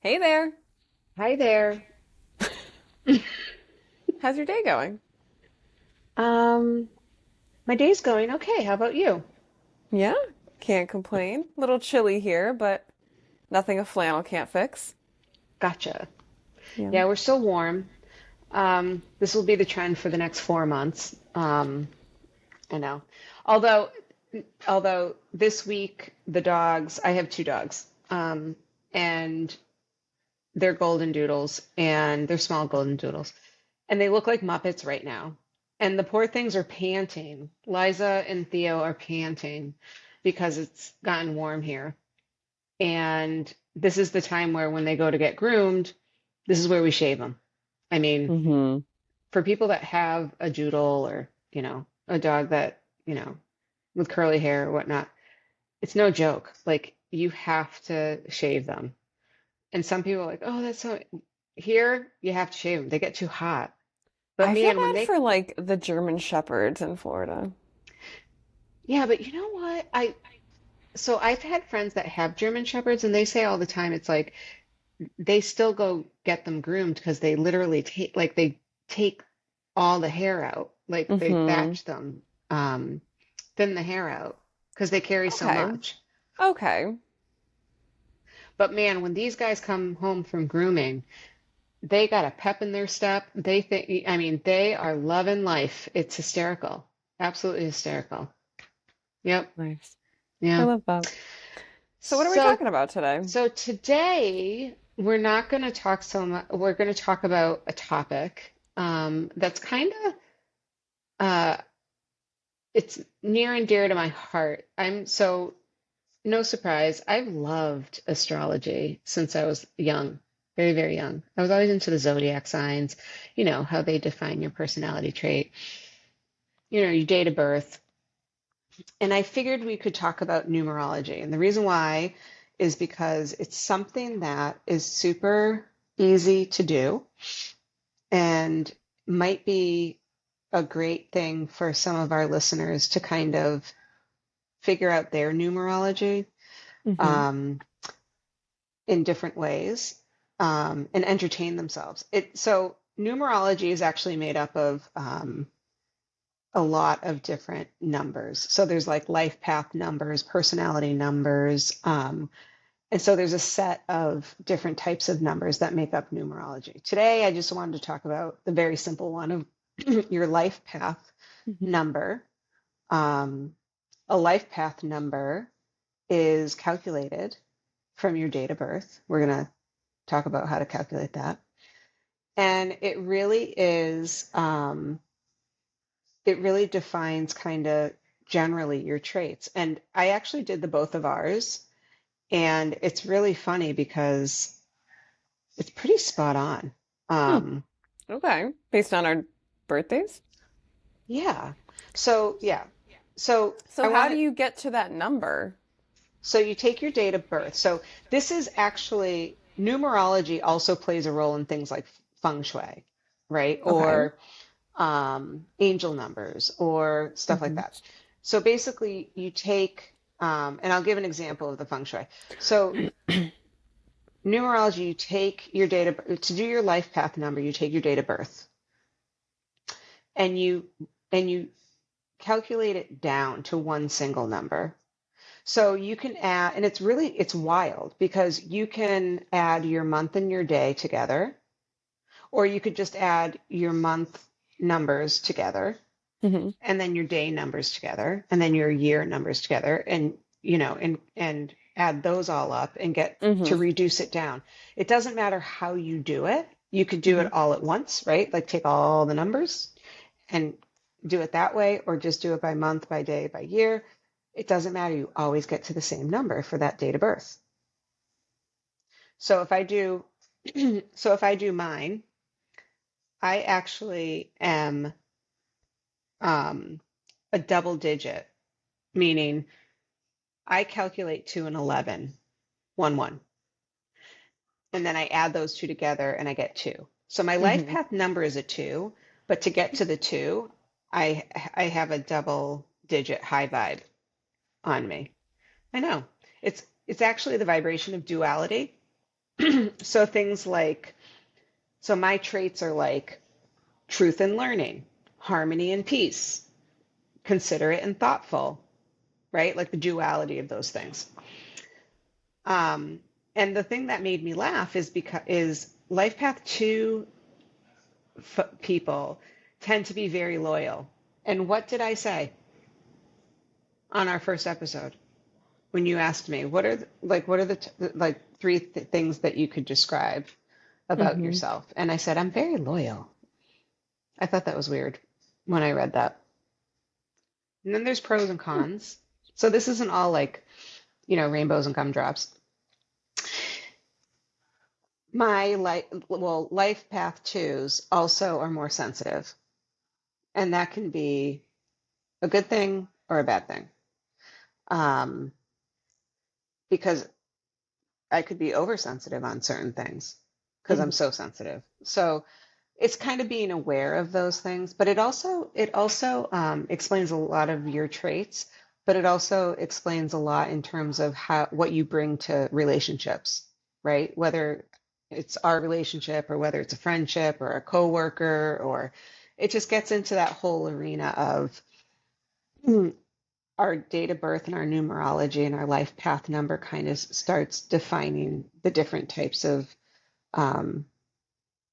Hey there. Hi there. How's your day going? Um, my day's going okay. How about you? Yeah, can't complain. Little chilly here, but nothing a flannel can't fix. Gotcha. Yeah. Yeah, we're still warm. This will be the trend for the next 4 months. I know. Although, although this week the dogs, I have two dogs, and they're golden doodles, and they're small golden doodles, and they look like Muppets right now. And the poor things are panting. Liza and Theo are panting because it's gotten warm here. And this is the time where when they go to get groomed, this is where we shave them. I mean, Mm-hmm. for people that have a doodle or, a dog that, with curly hair or whatnot, it's no joke. Like you have to shave them. And some people are like, oh, that's so, here you have to shave them. They get too hot. But I feel man, when bad they, for like the German shepherds in Florida. yeah, but you know what? So I've had friends that have German shepherds and they say all the time, it's like, they still go get them groomed because they literally take all the hair out, like they Mm-hmm. thatch them, um, thin the hair out because they carry so Okay. much. Okay. But man, when these guys come home from grooming, they got a pep in their step. They think, I mean, they are loving life. It's hysterical, absolutely hysterical. Yep, Nice. I yeah. love that. So what are we So, talking about today? so today we're not going to talk so much. We're going to talk about a topic that's kind of uh, it's near and dear to my heart. No surprise, I've loved astrology since I was young, very, very young. I was always into the zodiac signs, how they define your personality trait, your date of birth. And I figured we could talk about numerology. And the reason why is because it's something that is super easy to do and might be a great thing for some of our listeners to kind of figure out their numerology Mm-hmm. um, in different ways and entertain themselves. So numerology is actually made up of a lot of different numbers. So there's like life path numbers, personality numbers, and so there's a set of different types of numbers that make up numerology. Today, I just wanted to talk about the very simple one of your life path Mm-hmm. number. Um, a life path number is calculated from your date of birth. We're going to talk about how to calculate that. And it really defines kind of generally your traits. And I actually did the both of ours. And it's really funny because it's pretty spot on. Hmm. Um, Okay. Based on our birthdays? yeah. So, yeah. So I So how do wanted, you get to that number? so you take your date of birth. So this is actually numerology also plays a role in things like feng shui, right? Okay. Or angel numbers or stuff like Mm-hmm. that. So basically, you take, and I'll give an example of the feng shui. So numerology, you take your date of, to do your life path number, you take your date of birth and you calculate it down to one single number. So you can add, and it's wild because you can add your month and your day together, or you could just add your month numbers together Mm-hmm. and then your day numbers together and then your year numbers together and and add those all up and get to Mm-hmm. reduce it down. It doesn't matter how you do it. You could do Mm-hmm. it all at once, right? Like take all the numbers and do it that way, or just do it by month, by day, by year. It doesn't matter. You always get to the same number for that date of birth. So if I do, so if I do mine, I actually am um, a double digit, meaning I calculate 2 and 11, 1, 1. And then I add those two together and I get 2. So my life Mm-hmm. path number is a 2, but to get to the 2, I have a double digit high vibe on me. I know. It's actually the vibration of duality. So things like, so my traits are like truth and learning, harmony and peace, considerate and thoughtful, right? Like the duality of those things. Um, and the thing that made me laugh is because is life path 2 people tend to be very loyal. And what did I say on our first episode when you asked me what are the like three things that you could describe about Hmm. yourself? And I said I'm very loyal. I thought that was weird when I read that. And then there's pros and cons. So this isn't all like, rainbows and gumdrops. My life path twos also are more sensitive, and that can be a good thing or a bad thing. Um, because I could be oversensitive on certain things because I'm Hmm. so sensitive. So it's kind of being aware of those things, but it also explains a lot of your traits, but it also explains a lot in terms of how what you bring to relationships, right? Whether it's our relationship or whether it's a friendship or a coworker, or it just gets into that whole arena of our date of birth and our numerology and our life path number kind of starts defining the different types of um,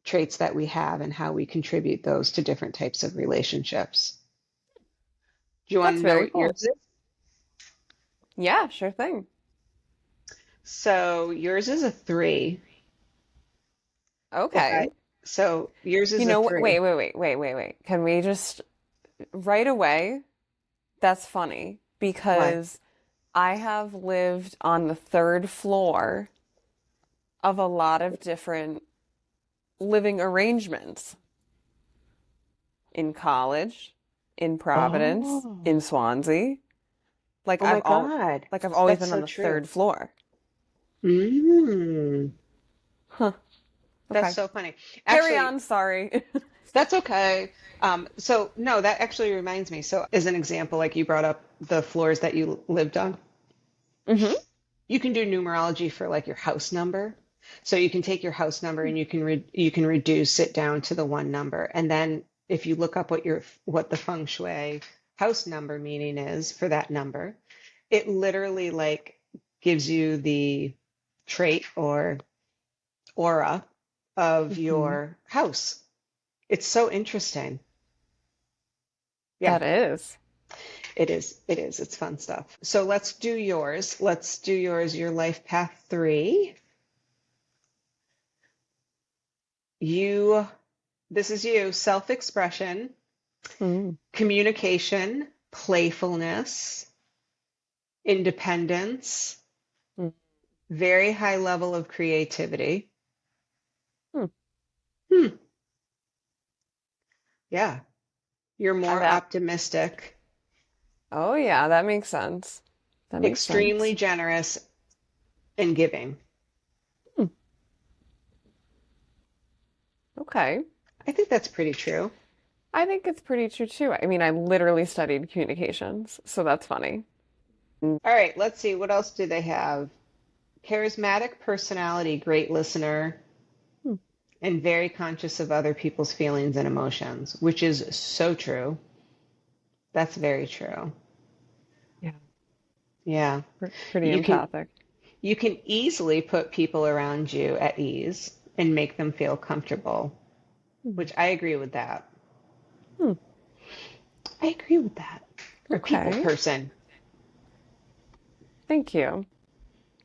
traits that we have and how we contribute those to different types of relationships. Do you want That's to know very what yours cool. is? Yeah, sure thing. So yours is a 3. If I Okay. so yours is a 3. Wait. Can we just right away? That's funny Why? because I have lived on the third floor of a lot of different living arrangements in college, in Providence, in Oh, Swansea. Like oh my I've all God. like I've always That's been on so the true. third floor. Mm, Huh. that's Okay. so funny. Carry Actually, on, sorry. that's okay. So no, that actually reminds me. So as an example, like you brought up the floors that you lived on, Hmm. you can do numerology for like your house number. So you can take your house number and you can reduce it down to the one number. And then if you look up what the feng shui house number meaning is for that number, it literally like gives you the trait or aura of Hmm. your house. It's so interesting. Yeah, That is. it is. It is. It's fun stuff. So let's do yours. Let's do yours, your life path 3. You This is you, self-expression, Mm. communication, playfulness, independence, Mm. very high level of creativity. Hmm. Hmm, yeah. You're more That. optimistic, Oh yeah, that makes sense. That makes extremely sense. generous, and giving. Hmm. Okay. I think that's pretty true. I think it's pretty true too. I mean, I literally studied communications, so that's funny. All right, let's see. What else do they have? Charismatic personality, great listener, Hmm. and very conscious of other people's feelings and emotions, which is so true. That's very true. Yeah. Yeah. Pretty You can empathic. You can easily put people around you at ease and make them feel comfortable, Hmm. which I agree with that. Hmm. I agree with that. Or people Okay. person. Thank you.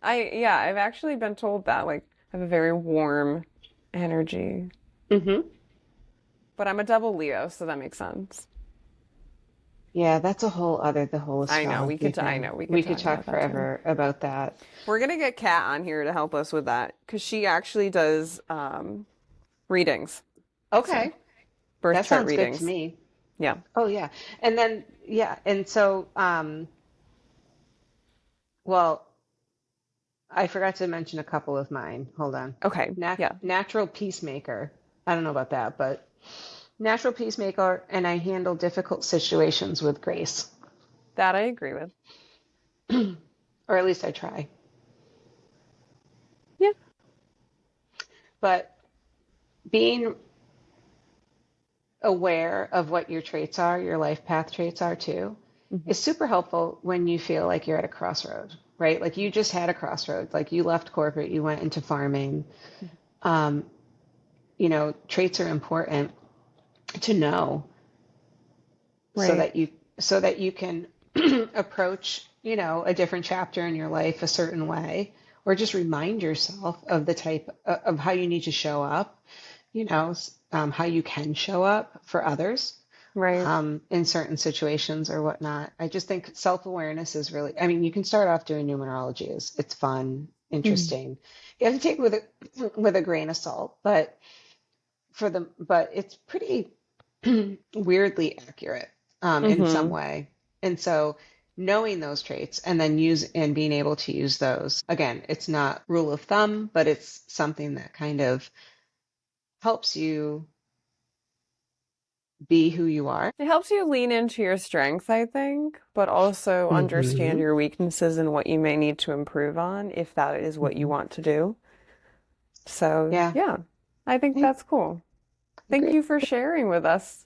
Yeah, I've actually been told that like I have a very warm energy, Hmm. but I'm a double Leo, so that makes sense. Yeah, that's the whole I know astrology I thing. know we could We could talk talk about that too. forever about that. We're gonna get Kat on here to help us with that because she actually does readings, so Okay, birth that chart sounds good to readings. me. Yeah. Oh yeah. And then and so well, I forgot to mention a couple of mine. Hold on. Okay. Yeah. Natural peacemaker. I don't know about that, but natural peacemaker, and I handle difficult situations with grace. That I agree with. Or at least I try. Yeah. but being aware of what your traits are, your life path traits are too, Mhm. is super helpful when you feel like you're at a crossroad, right? Like you just had a crossroad, like you left corporate, you went into farming. Um, traits are important to know so Right. that you can approach, a different chapter in your life a certain way, or just remind yourself of the type of how you need to show up, how you can show up for others Right. in certain situations or whatnot. I just think self-awareness is really, I mean, you can start off doing numerology. It's fun, Mhm. interesting. You have to take it with a grain of salt, but it's pretty weirdly accurate in some Mhm. way. And so knowing those traits and then use and being able to use those, again, it's not rule of thumb, but it's something that kind of helps you be who you are. It helps you lean into your strengths, I think, but also understand Hmm. your weaknesses and what you may need to improve on if that is what you Hmm. want to do. So, Yeah, yeah, I think I that's cool. Thank agree. you for sharing with us.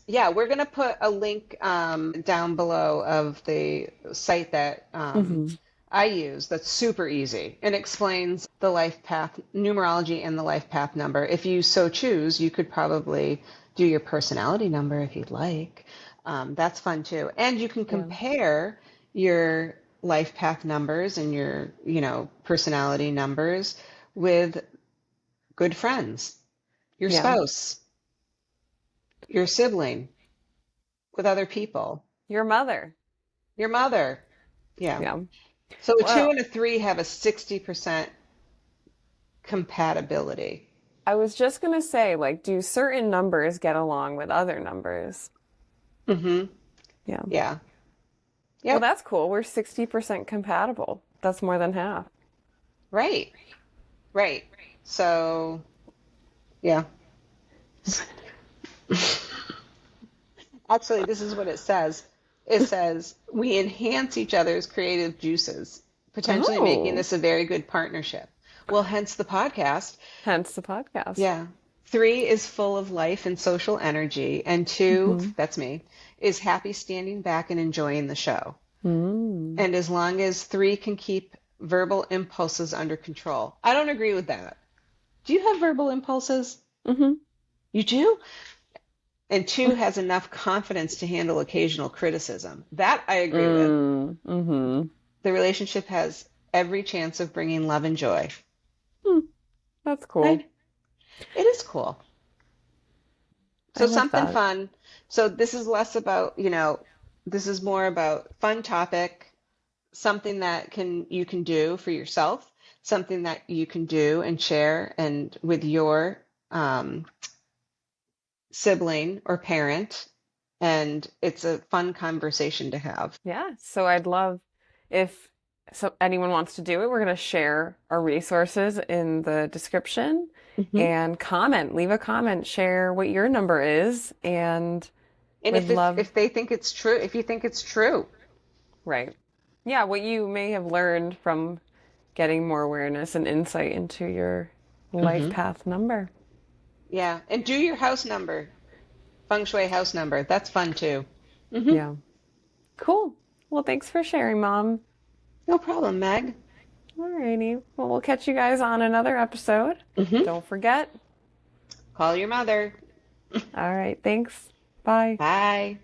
Yeah, we're going to put a link down below of the site that Hmm. I use that's super easy and explains the life path numerology and the life path number. If you so choose, you could probably do your personality number if you'd like. That's fun too. And you can Yeah. compare your life path numbers and your, personality numbers with good friends, your Yeah. spouse, your sibling, with other people, Your mother. your mother. Yeah. Yeah. So a two Well, and a three have a 60% compatibility. I was just gonna say, like, do certain numbers get along with other numbers? Hmm. Yeah. Yeah. Well, Yep. that's cool. We're 60% compatible. That's more than half. Right. Right. So, yeah. Actually, this is what it says. It says, we enhance each other's creative juices, potentially making Oh, this a very good partnership. Well, hence the podcast. hence the podcast. Yeah. Three is full of life and social energy, and two, Hmm. that's me, is happy standing back and enjoying the show. Mm. And as long as three can keep verbal impulses under control. I don't agree with that. Do you have verbal impulses? Hmm. You do? And two has enough confidence to handle occasional criticism. That I agree with. Mm. Hmm. The relationship has every chance of bringing love and joy. Hmm. That's cool. Right? It is cool. I So love something that. fun. So this is less about, this is more about fun topic, something that you can do for yourself, something that you can do and share and with your um, sibling or parent, and it's a fun conversation to have. Yeah. So I'd love if anyone wants to do it, we're going to share our resources in the description Hmm. and comment, leave a comment, share what your number is, and And would if love, if they think it's true, if you think it's true, right. Yeah, what you may have learned from getting more awareness and insight into your life hmm, path number. yeah, and do your house number, feng shui house number. That's fun too. Hmm. Yeah. Cool. Well, thanks for sharing, Mom. No problem, Meg. Alrighty. Well, we'll catch you guys on another episode. Hmm. Don't forget. Call your mother. All right. Thanks. Bye. Bye.